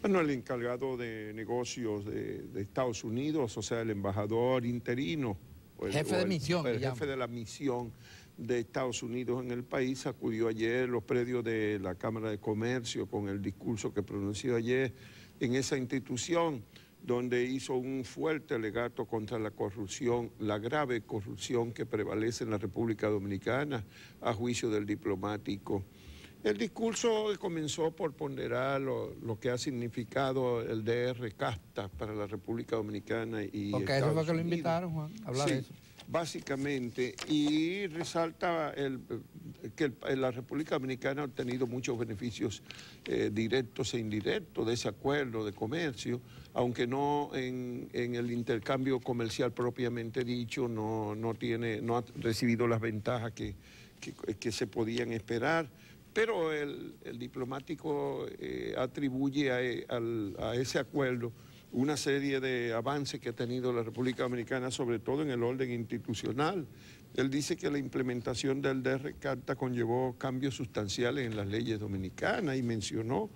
Bueno, el encargado de negocios de Estados Unidos, o sea, el embajador interino, Jefe de misión, el jefe de la misión de Estados Unidos en el país, acudió ayer a los predios de la Cámara de Comercio con el discurso que pronunció ayer en esa institución, donde hizo un fuerte alegato contra la corrupción, la grave corrupción que prevalece en la República Dominicana, a juicio del diplomático. El discurso comenzó por ponderar lo que ha significado el DR Casta para la República Dominicana y porque Estados eso fue que lo Unidos. invitaron, Juan, a hablar Sí, de eso. básicamente, y resalta que la República Dominicana ha obtenido muchos beneficios directos e indirectos de ese acuerdo de comercio, aunque no en el intercambio comercial propiamente dicho, no ha recibido las ventajas que se podían esperar. Pero el diplomático atribuye a ese acuerdo una serie de avances que ha tenido la República Dominicana, sobre todo en el orden institucional. Él dice que la implementación del DR Carta conllevó cambios sustanciales en las leyes dominicanas y mencionó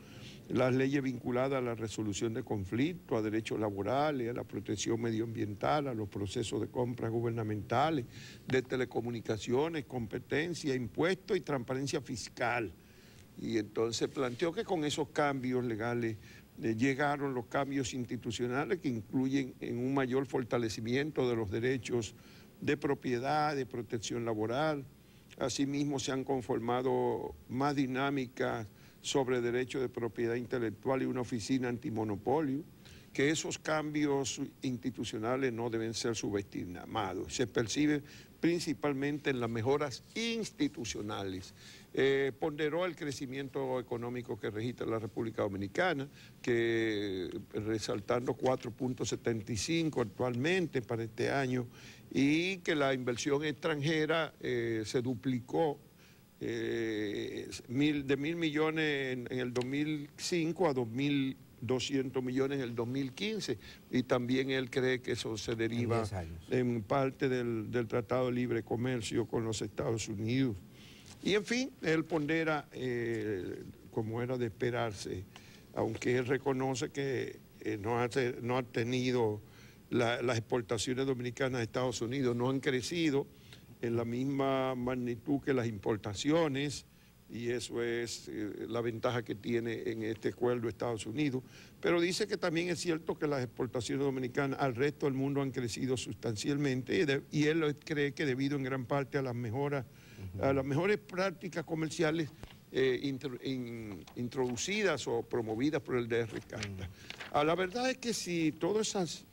las leyes vinculadas a la resolución de conflictos, a derechos laborales, a la protección medioambiental, a los procesos de compras gubernamentales, de telecomunicaciones, competencia, impuestos y transparencia fiscal. Y entonces planteó que con esos cambios legales llegaron los cambios institucionales que incluyen en un mayor fortalecimiento de los derechos de propiedad, de protección laboral. Asimismo se han conformado más dinámicas sobre derechos de propiedad intelectual y una oficina antimonopolio, que esos cambios institucionales no deben ser subestimados. Se percibe principalmente en las mejoras institucionales. Ponderó el crecimiento económico que registra la República Dominicana, que resaltando 4.75 actualmente para este año, y que la inversión extranjera se duplicó de 1.000 millones en el 2005 a 2.200 millones en el 2015, y también él cree que eso se deriva en parte del Tratado de Libre Comercio con los Estados Unidos. Y en fin, él pondera, como era de esperarse, aunque él reconoce que no ha tenido las exportaciones dominicanas a Estados Unidos, no han crecido en la misma magnitud que las importaciones, y eso es la ventaja que tiene en este acuerdo Estados Unidos, pero dice que también es cierto que las exportaciones dominicanas al resto del mundo han crecido sustancialmente, y él cree que debido en gran parte a las mejoras, a las mejores prácticas comerciales introducidas o promovidas por el DR Carta. La verdad es que si todas esas,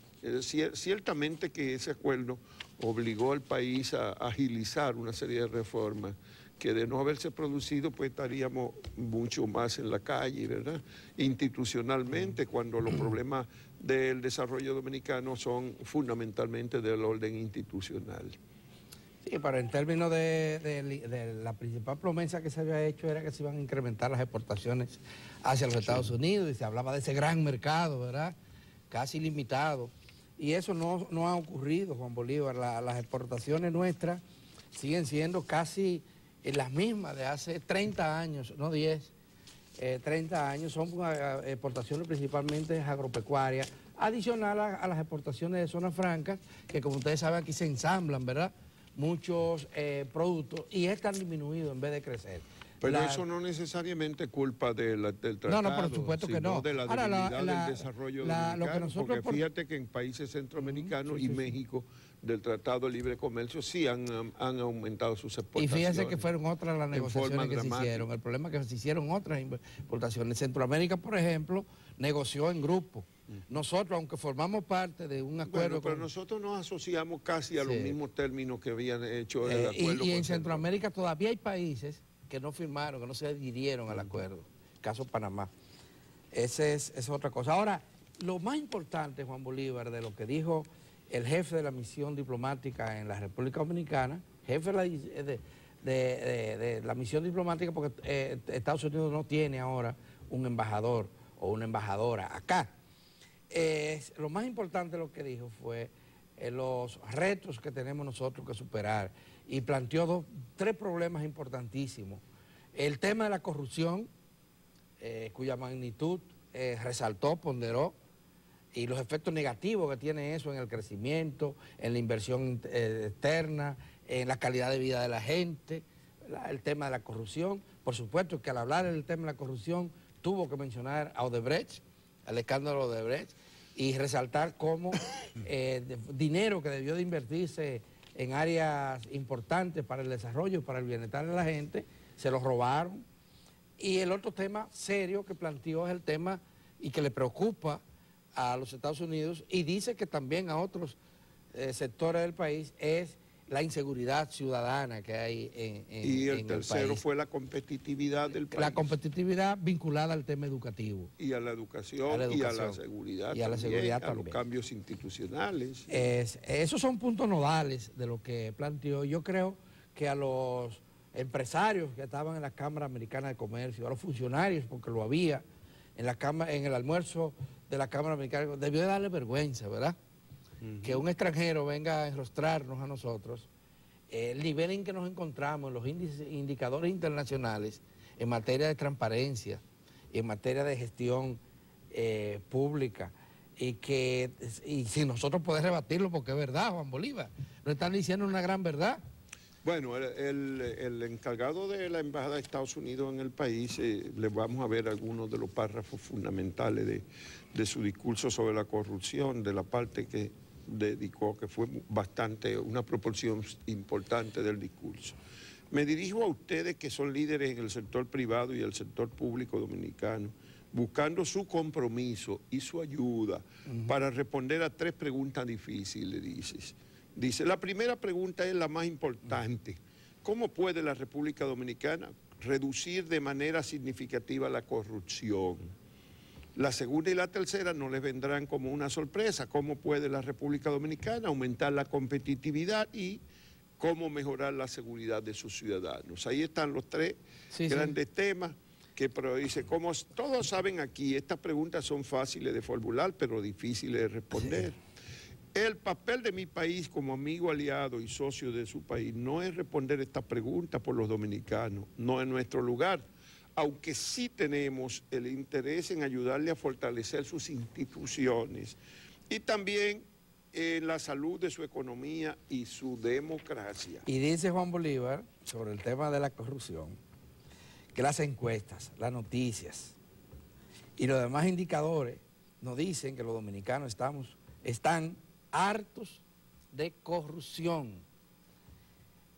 ciertamente que ese acuerdo obligó al país a agilizar una serie de reformas que de no haberse producido, pues estaríamos mucho más en la calle, ¿verdad? Institucionalmente, cuando los problemas del desarrollo dominicano son fundamentalmente del orden institucional. Sí, pero en términos de la principal promesa que se había hecho era que se iban a incrementar las exportaciones hacia los Estados Unidos, y se hablaba de ese gran mercado, ¿verdad? Casi ilimitado. Y eso no ha ocurrido, Juan Bolívar. Las exportaciones nuestras siguen siendo casi las mismas de hace 30 años, no 10, 30 años. Son exportaciones principalmente agropecuarias, adicional a las exportaciones de zonas francas, que como ustedes saben aquí se ensamblan, ¿verdad? Muchos productos, y están disminuidos en vez de crecer. Pero eso no necesariamente es culpa del tratado, no, por supuesto que no. De la debilidad del desarrollo dominicano, porque fíjate que en países centroamericanos y México, del Tratado de Libre Comercio, sí han aumentado sus exportaciones. Y fíjense que fueron otras las negociaciones que se hicieron. El problema es que se hicieron otras importaciones. Centroamérica, por ejemplo, negoció en grupo. Nosotros, aunque formamos parte de un acuerdo... pero nosotros nos asociamos casi a los mismos términos que habían hecho el acuerdo. Y en Centroamérica todavía hay países que no firmaron, que no se adhirieron al acuerdo. Caso Panamá. Esa es otra cosa. Ahora, lo más importante, Juan Bolívar, de lo que dijo el jefe de la misión diplomática en la República Dominicana, jefe de la misión diplomática, porque Estados Unidos no tiene ahora un embajador o una embajadora acá. Lo más importante de lo que dijo fue los retos que tenemos nosotros que superar, y planteó tres problemas importantísimos. El tema de la corrupción, cuya magnitud resaltó, ponderó, y los efectos negativos que tiene eso en el crecimiento, en la inversión externa, en la calidad de vida de la gente, ¿verdad? El tema de la corrupción. Por supuesto que al hablar del tema de la corrupción tuvo que mencionar a Odebrecht, al escándalo de Odebrecht, y resaltar cómo dinero que debió de invertirse en áreas importantes para el desarrollo y para el bienestar de la gente, se los robaron. Y el otro tema serio que planteó es el tema y que le preocupa a los Estados Unidos y dice que también a otros sectores del país es la inseguridad ciudadana que hay en y el tercero país. fue la competitividad del país. La competitividad vinculada al tema educativo. Y a la educación, y a la seguridad, y a la seguridad también, a los cambios institucionales. Esos son puntos nodales de lo que planteó. Yo creo que a los empresarios que estaban en la Cámara Americana de Comercio, a los funcionarios, porque lo había, en el almuerzo de la Cámara Americana, debió de darle vergüenza, ¿verdad? Que un extranjero venga a enrostrarnos a nosotros el nivel en que nos encontramos en los indicadores internacionales en materia de transparencia, en materia de gestión pública, y si nosotros podemos rebatirlo, porque es verdad, Juan Bolívar, nos están diciendo una gran verdad. Bueno, el encargado de la Embajada de Estados Unidos en el país, le vamos a ver algunos de los párrafos fundamentales de su discurso sobre la corrupción, de la parte que dedicó, que fue una proporción importante del discurso. Me dirijo a ustedes que son líderes en el sector privado y el sector público dominicano, buscando su compromiso y su ayuda para responder a 3 preguntas difíciles, Dice, la primera pregunta es la más importante. ¿Cómo puede la República Dominicana reducir de manera significativa la corrupción? La segunda y la tercera no les vendrán como una sorpresa. ¿Cómo puede la República Dominicana aumentar la competitividad y cómo mejorar la seguridad de sus ciudadanos? Ahí están los 3 grandes temas pero dice, como todos saben aquí, estas preguntas son fáciles de formular, pero difíciles de responder. El papel de mi país como amigo, aliado y socio de su país no es responder esta pregunta por los dominicanos, no es nuestro lugar, aunque sí tenemos el interés en ayudarle a fortalecer sus instituciones y también en la salud de su economía y su democracia. Y dice Juan Bolívar, sobre el tema de la corrupción, que las encuestas, las noticias y los demás indicadores nos dicen que los dominicanos están hartos de corrupción,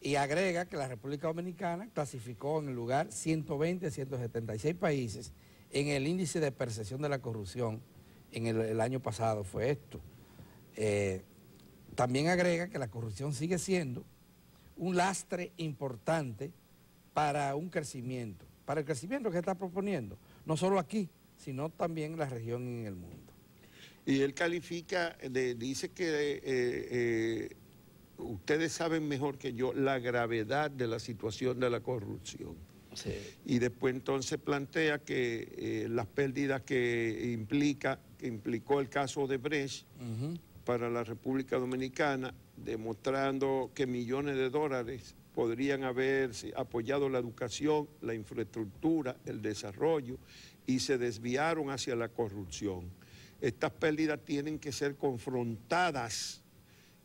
y agrega que la República Dominicana clasificó en el lugar 120 de 176 países en el índice de percepción de la corrupción en el año pasado, fue esto. También agrega que la corrupción sigue siendo un lastre importante para un crecimiento, para el crecimiento que está proponiendo, no solo aquí, sino también en la región y en el mundo. Y él califica, dice que ustedes saben mejor que yo la gravedad de la situación de la corrupción. Sí. Y después entonces plantea que las pérdidas que implicó el caso de Brecht para la República Dominicana, demostrando que millones de dólares podrían haber apoyado la educación, la infraestructura, el desarrollo, y se desviaron hacia la corrupción. Estas pérdidas tienen que ser confrontadas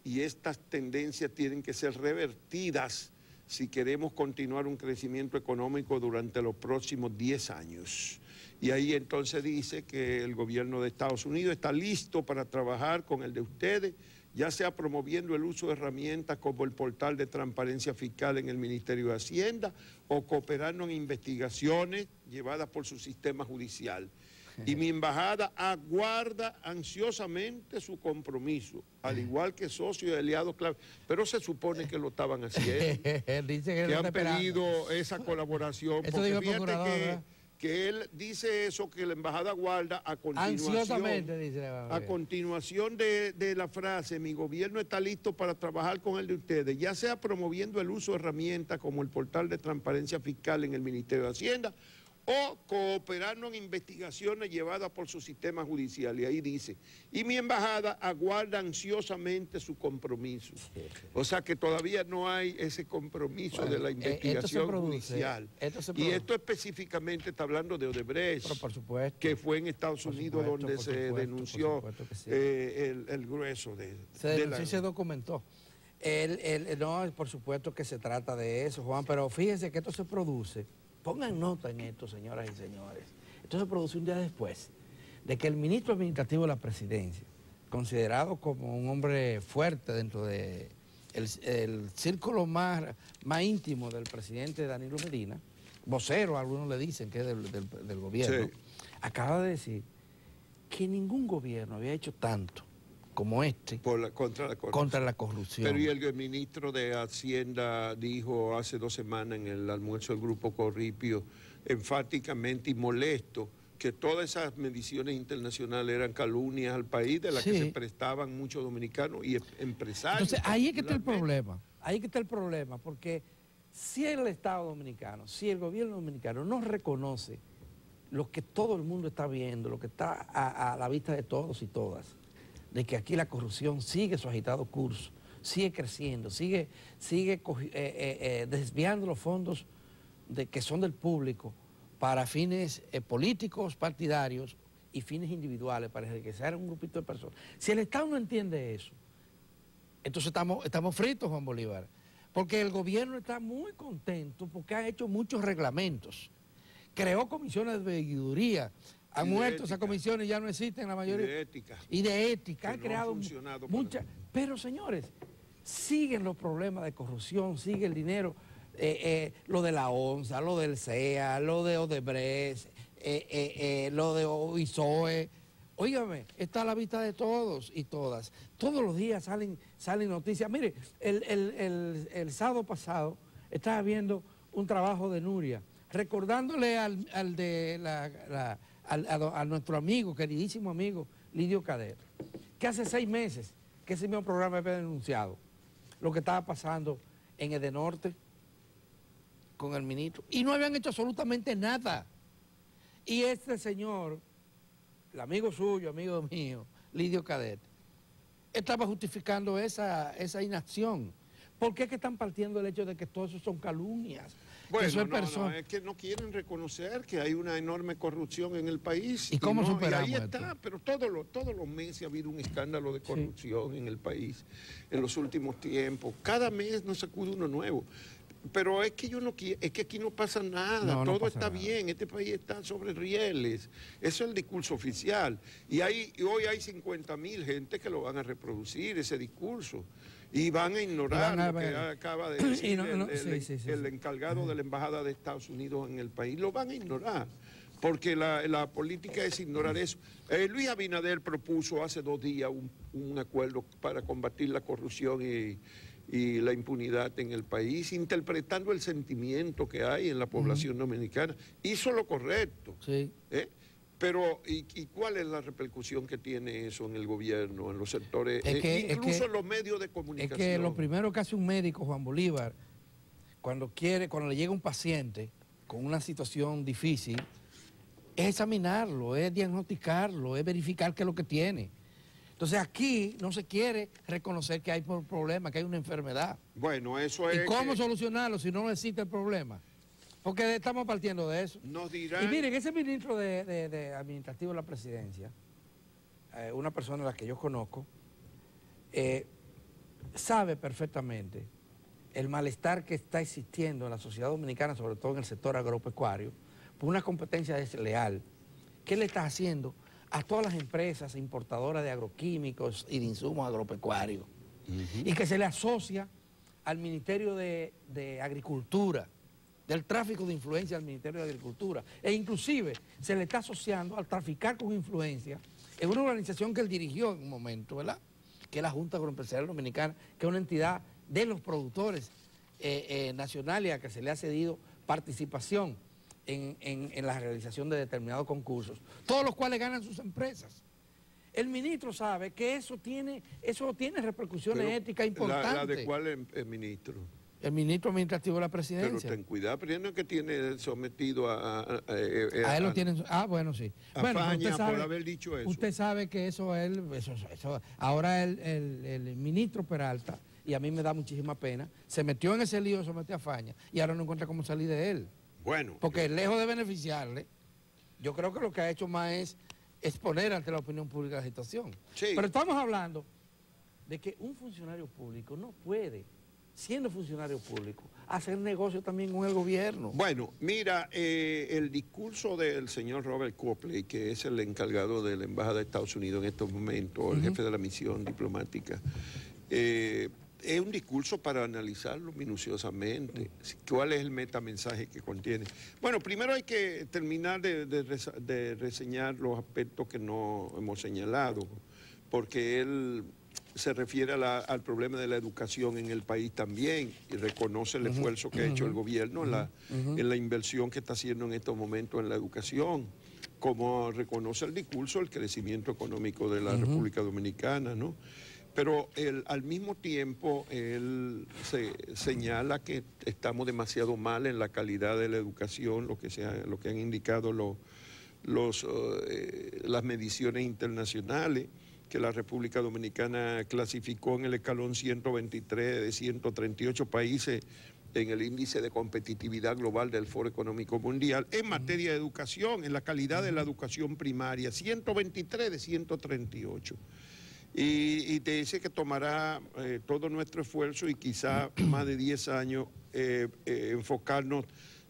y estas tendencias tienen que ser revertidas si queremos continuar un crecimiento económico durante los próximos 10 años. Y ahí entonces dice que el gobierno de Estados Unidos está listo para trabajar con el de ustedes, ya sea promoviendo el uso de herramientas como el portal de transparencia fiscal en el Ministerio de Hacienda o cooperando en investigaciones llevadas por su sistema judicial. Y mi embajada aguarda ansiosamente su compromiso, al igual que socios y aliados clave. Pero se supone que lo estaban haciendo. Dice que han pedido esa colaboración. Eso porque dijo el fíjate procurador, que él dice eso, que la embajada guarda a continuación. Ansiosamente, dice. A continuación de la frase, mi gobierno está listo para trabajar con el de ustedes, ya sea promoviendo el uso de herramientas como el portal de transparencia fiscal en el Ministerio de Hacienda o cooperando en investigaciones llevadas por su sistema judicial. Y ahí dice, y mi embajada aguarda ansiosamente su compromiso. O sea que todavía no hay ese compromiso de la investigación judicial. Y esto específicamente está hablando de Odebrecht, por supuesto, que fue en Estados Unidos donde se denunció el grueso de sí se documentó. No, por supuesto que se trata de eso, Juan, pero fíjense que esto se produce. Pongan nota en esto, señoras y señores. Esto se produce un día después de que el ministro administrativo de la presidencia, considerado como un hombre fuerte dentro de el círculo más íntimo del presidente Danilo Medina, vocero, algunos le dicen que es del gobierno, sí, acaba de decir que ningún gobierno había hecho tanto como este contra la corrupción. Pero y el ministro de Hacienda dijo hace 2 semanas en el almuerzo del Grupo Corripio, enfáticamente y molesto, que todas esas mediciones internacionales eran calumnias al país de las que se prestaban muchos dominicanos y empresarios. Entonces ahí es que está el problema, porque si el Estado dominicano, si el gobierno dominicano no reconoce lo que todo el mundo está viendo, lo que está a la vista de todos y todas, de que aquí la corrupción sigue su agitado curso, sigue creciendo, sigue desviando los fondos que son del público para fines políticos, partidarios y fines individuales, para enriquecer a un grupito de personas. Si el Estado no entiende eso, entonces estamos fritos, Juan Bolívar, porque el gobierno está muy contento porque ha hecho muchos reglamentos, creó comisiones de veeduría. Han muerto esas comisiones, ya no existen la mayoría. Y de ética. Han creado muchas. Pero señores, siguen los problemas de corrupción, sigue el dinero, lo de la ONSA, lo del CEA, lo de Odebrecht, lo de OISOE. Óigame, está a la vista de todos y todas. Todos los días salen noticias. Mire, el sábado pasado estaba viendo un trabajo de Nuria, recordándole a nuestro amigo, queridísimo amigo, Lidio Cadet, que hace 6 meses que ese mismo programa había denunciado lo que estaba pasando en Edenorte con el ministro, y no habían hecho absolutamente nada. Y este señor, el amigo suyo, amigo mío, Lidio Cadet, estaba justificando esa inacción. ¿Por qué es que están partiendo el hecho de que todo eso son calumnias? Bueno, es que no quieren reconocer que hay una enorme corrupción en el país. ¿Y cómo superamos y ahí está, esto? Pero todos los meses ha habido un escándalo de corrupción en el país en los últimos tiempos. Cada mes nos sacude uno nuevo. Pero es que es que aquí no pasa nada, todo está bien, este país está sobre rieles. Eso es el discurso oficial. Y hoy hay 50.000 gente que lo van a reproducir, ese discurso. Y van a ignorar lo que acaba de decir el encargado de la Embajada de Estados Unidos en el país. Lo van a ignorar, porque la política es ignorar eso. Luis Abinader propuso hace 2 días un acuerdo para combatir la corrupción y la impunidad en el país, interpretando el sentimiento que hay en la población dominicana. Hizo lo correcto. Sí. Pero, ¿y cuál es la repercusión que tiene eso en el gobierno, en los sectores, incluso en los medios de comunicación? Es que lo primero que hace un médico, Juan Bolívar, cuando le llega un paciente con una situación difícil, es examinarlo, es diagnosticarlo, es verificar qué es lo que tiene. Entonces aquí no se quiere reconocer que hay un problema, que hay una enfermedad. Bueno, eso es... ¿Y cómo solucionarlo si no existe el problema? Porque estamos partiendo de eso. Nos dirán... Y miren, ese ministro de administrativo de la presidencia, una persona a la que yo conozco, sabe perfectamente el malestar que está existiendo en la sociedad dominicana, sobre todo en el sector agropecuario, por una competencia desleal. ¿Qué le está haciendo a todas las empresas importadoras de agroquímicos y de insumos agropecuarios? Y que se le asocia al Ministerio de Agricultura, del tráfico de influencia al Ministerio de Agricultura, e inclusive se le está asociando al traficar con influencia en una organización que él dirigió en un momento, ¿verdad?, que es la Junta Agroempresarial Dominicana, que es una entidad de los productores nacionales a que se le ha cedido participación en la realización de determinados concursos, todos los cuales ganan sus empresas. El ministro sabe que eso tiene repercusiones éticas importantes. ¿La de cuál ministro? el ministro administrativo de la Pero presidencia. ten cuidado, primero que tiene sometido A él lo tienen... bueno, sí. a Bueno, pero Faña por haber dicho eso. Usted sabe que eso ahora el ministro Peralta, y a mí me da muchísima pena, se metió en ese lío, se metió a Faña, y ahora no encuentra cómo salir de él. Bueno. Porque lejos de beneficiarle, yo creo que lo que ha hecho más es exponer ante la opinión pública la situación. Sí. Pero estamos hablando de que un funcionario público no puede, siendo funcionario público, hacer negocio también con el gobierno. Bueno, mira, el discurso del señor Robert Copley, que es el encargado de la Embajada de Estados Unidos en estos momentos, el jefe de la misión diplomática, es un discurso para analizarlo minuciosamente. ¿Cuál es el metamensaje que contiene? Bueno, primero hay que terminar de reseñar los aspectos que no hemos señalado, porque él se refiere al problema de la educación en el país también y reconoce el esfuerzo que ha hecho el gobierno en la inversión que está haciendo en estos momentos en la educación, como reconoce el discurso el crecimiento económico de la República Dominicana, ¿no? Pero al mismo tiempo él señala que estamos demasiado mal en la calidad de la educación, lo que han indicado las mediciones internacionales, que la República Dominicana clasificó en el escalón 123 de 138 países en el índice de competitividad global del Foro Económico Mundial en materia de educación, en la calidad de la educación primaria, 123 de 138. Y te dice que tomará todo nuestro esfuerzo y quizá más de 10 años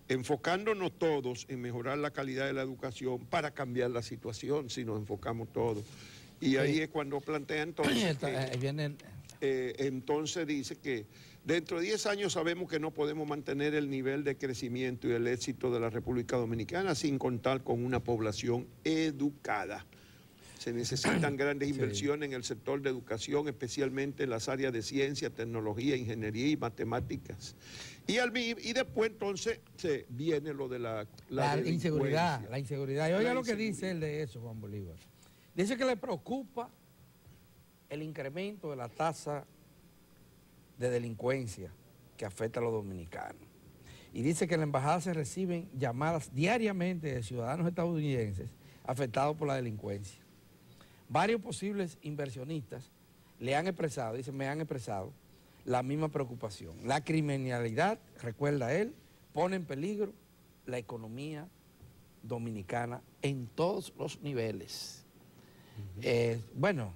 enfocándonos todos en mejorar la calidad de la educación para cambiar la situación, si nos enfocamos todos. Y ahí es cuando plantea entonces entonces dice que dentro de 10 años sabemos que no podemos mantener el nivel de crecimiento y el éxito de la República Dominicana sin contar con una población educada. Se necesitan grandes inversiones en el sector de educación, especialmente en las áreas de ciencia, tecnología, ingeniería y matemáticas. Y después entonces viene lo de la inseguridad. La inseguridad. Y oiga lo que dice él de eso, Juan Bolívar. Dice que le preocupa el incremento de la tasa de delincuencia que afecta a los dominicanos. Y dice que en la embajada se reciben llamadas diariamente de ciudadanos estadounidenses afectados por la delincuencia. Varios posibles inversionistas me han expresado la misma preocupación. La criminalidad, recuerda él, pone en peligro la economía dominicana en todos los niveles. Bueno,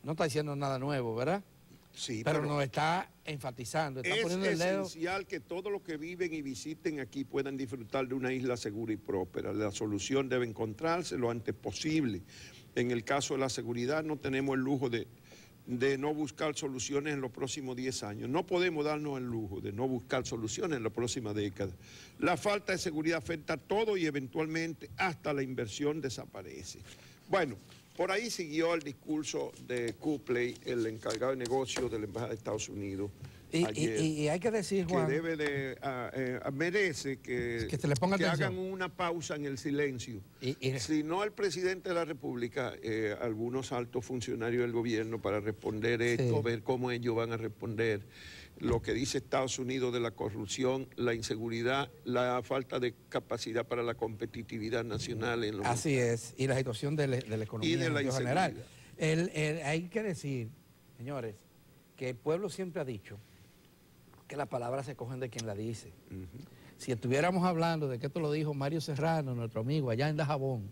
no está diciendo nada nuevo, ¿verdad? Sí, pero nos está enfatizando, está poniendo el dedo. Es esencial que todos los que viven y visiten aquí puedan disfrutar de una isla segura y próspera. La solución debe encontrarse lo antes posible. En el caso de la seguridad no tenemos el lujo de no buscar soluciones en los próximos 10 años. No podemos darnos el lujo de no buscar soluciones en la próxima década. La falta de seguridad afecta a todo y eventualmente hasta la inversión desaparece. Bueno, por ahí siguió el discurso de Copley, el encargado de negocios de la Embajada de Estados Unidos. Y hay que decir, Juan, que merece que se le ponga atención. Hagan una pausa en el silencio. Si no el presidente de la República, algunos altos funcionarios del gobierno para responder esto, ver cómo ellos van a responder lo que dice Estados Unidos de la corrupción, la inseguridad, la falta de capacidad para la competitividad nacional. Así es, y la situación de la economía y de la en general. Hay que decir, señores, que el pueblo siempre ha dicho que las palabras se cogen de quien la dice. Si estuviéramos hablando de que esto lo dijo Mario Serrano, nuestro amigo allá en Dajabón,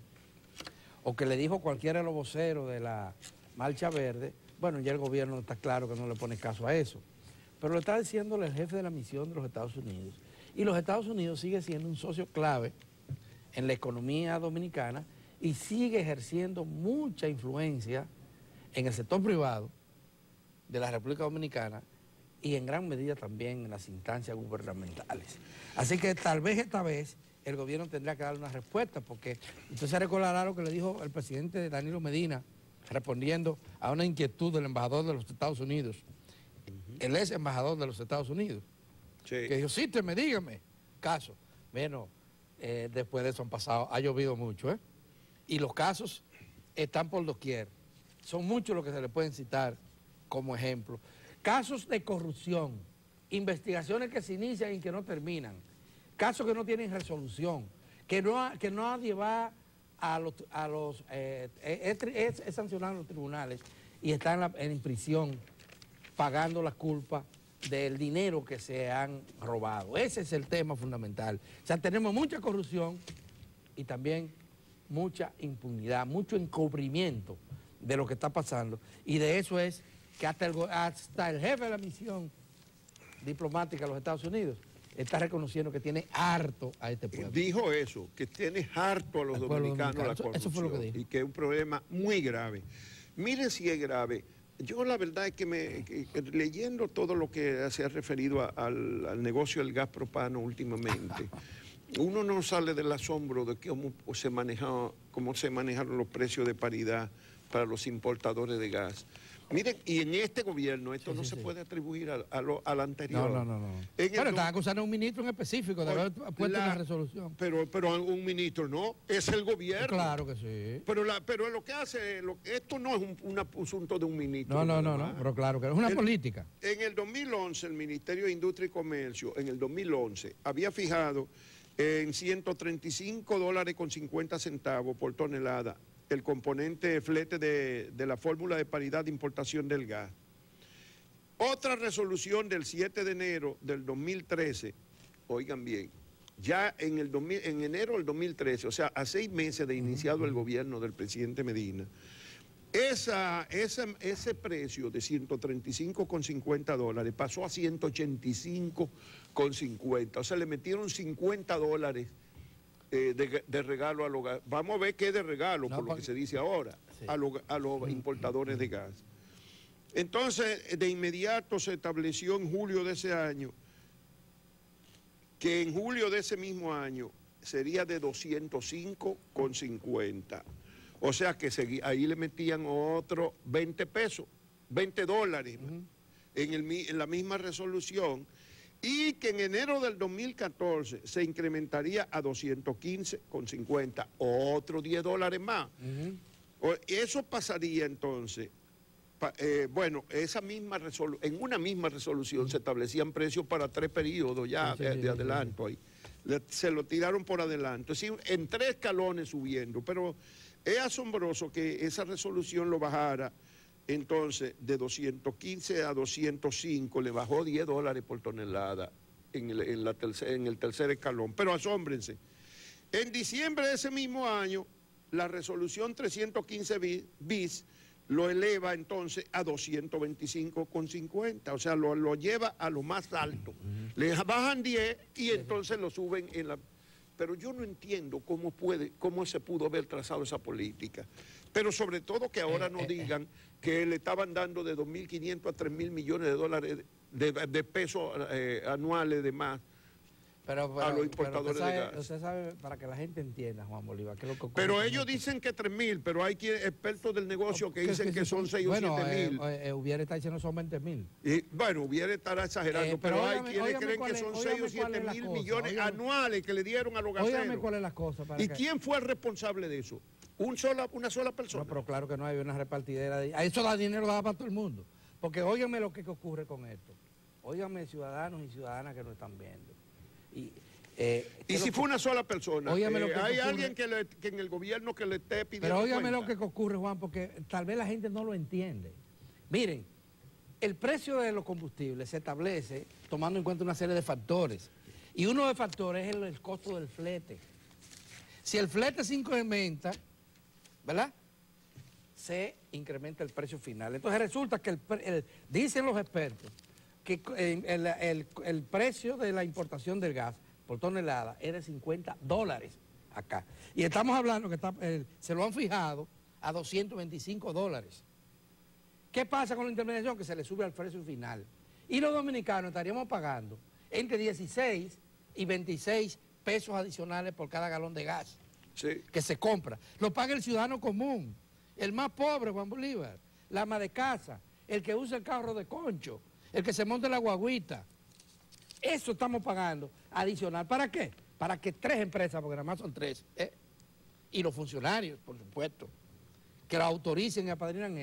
o que le dijo cualquiera de los voceros de la Marcha Verde, bueno, ya el gobierno está claro que no le pone caso a eso. Pero lo está diciéndole el jefe de la misión de los Estados Unidos. Y los Estados Unidos sigue siendo un socio clave en la economía dominicana y sigue ejerciendo mucha influencia en el sector privado de la República Dominicana y en gran medida también en las instancias gubernamentales. Así que tal vez esta vez el gobierno tendrá que darle una respuesta, porque usted se recordará lo que le dijo el presidente Danilo Medina, respondiendo a una inquietud del embajador de los Estados Unidos, el ex embajador de los Estados Unidos, que dijo, cíteme, dígame, caso. Bueno, después de eso ha llovido mucho, y los casos están por doquier. Son muchos los que se le pueden citar como ejemplo. Casos de corrupción investigaciones que se inician y que no terminan, casos que no tienen resolución, que nadie va es sancionado en los tribunales y están en prisión pagando las culpas del dinero que se han robado. Ese es el tema fundamental. O sea, tenemos mucha corrupción y también mucha impunidad, mucho encubrimiento de lo que está pasando. Y de eso es que hasta el jefe de la misión diplomática de los Estados Unidos está reconociendo que tiene harto a este pueblo. Dijo eso, que tiene harto a los dominicanos la corrupción. Eso fue lo que dijo. Y que es un problema muy grave. Mire si es grave. Yo la verdad es que leyendo todo lo que se ha referido al negocio del gas propano últimamente, uno no sale del asombro de cómo se manejaron los precios de paridad para los importadores de gas. Miren, y en este gobierno esto no se puede atribuir al anterior. No. Bueno, están acusando a un ministro en específico de haber puesto una resolución. Pero un ministro no, es el gobierno. Claro que sí. Pero lo que hace, esto no es un asunto de un ministro. No, pero claro que es una política. En el 2011, el Ministerio de Industria y Comercio, en el 2011, había fijado en $135.50 por tonelada el componente flete de la fórmula de paridad de importación del gas. Otra resolución del 7 de enero del 2013, oigan bien, ya en enero del 2013, o sea, a 6 meses de iniciado el gobierno del presidente Medina, ese precio de $135.50 pasó a $185.50, o sea, le metieron $50 de regalo a los gas. Vamos a ver qué es de regalo, por lo que se dice ahora, sí, a los importadores de gas. Entonces, de inmediato se estableció en julio de ese año que en julio de ese mismo año sería de $205.50. O sea que ahí le metían otros 20 pesos, $20 en la misma resolución, y que en enero del 2014 se incrementaría a $215.50, otros $10 más. Eso pasaría entonces, bueno, en una misma resolución se establecían precios para 3 periodos ya de adelanto ahí. Se lo tiraron por adelanto, es decir, en 3 escalones subiendo, pero es asombroso que esa resolución lo bajara. Entonces, de 215 a 205, le bajó $10 por tonelada en el tercer escalón. Pero asómbrense, en diciembre de ese mismo año, la resolución 315 bis lo eleva entonces a 225.50, o sea, lo lleva a lo más alto. Le bajan 10 y entonces lo suben en la... Pero yo no entiendo cómo se pudo haber trazado esa política. Pero sobre todo que ahora nos digan que le estaban dando de 2.500 a 3.000 millones de dólares de pesos anuales de más a los importadores de gas. Usted sabe, para que la gente entienda, Juan Bolívar, qué es lo que ocurre. Pero ellos dicen que 3.000, pero hay expertos del negocio que dicen que son 6 o 7.000. Hubiera está diciendo son 20.000. Bueno, Hubiera estará exagerando, pero hay quienes creen que son 6 o 7.000 millones anuales que le dieron a los gaseros. Óigame cuál es la cosa. ¿Y quién fue el responsable de eso? ¿Una sola persona? No, pero claro que no hay una repartidera. Eso da dinero para todo el mundo. Porque óigame lo que ocurre con esto. Óigame, ciudadanos y ciudadanas que nos están viendo. Y si fue una sola persona, hay alguien que en el gobierno que le esté pidiendo. Pero óigame lo que ocurre, Juan, porque tal vez la gente no lo entiende. Miren, el precio de los combustibles se establece tomando en cuenta una serie de factores. Y uno de los factores es el costo del flete. Si el flete se incrementa, ¿verdad?, se incrementa el precio final. Entonces resulta que dicen los expertos que el precio de la importación del gas por tonelada es de $50 acá. Y estamos hablando que se lo han fijado a $225. ¿Qué pasa con la intermediación? Que se le sube al precio final. Y los dominicanos estaríamos pagando entre 16 y 26 pesos adicionales por cada galón de gas que se compra. Lo paga el ciudadano común, el más pobre, Juan Bolívar, la ama de casa, el que usa el carro de concho, el que se monta en la guaguita. Eso estamos pagando adicional. ¿Para qué? Para que 3 empresas, porque nada más son 3, y los funcionarios, por supuesto, que lo autoricen y apadrinan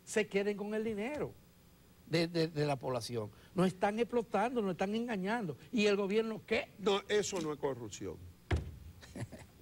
se queden con el dinero. de la población. Nos están explotando, nos están engañando. ¿Y el gobierno qué? No, eso no es corrupción.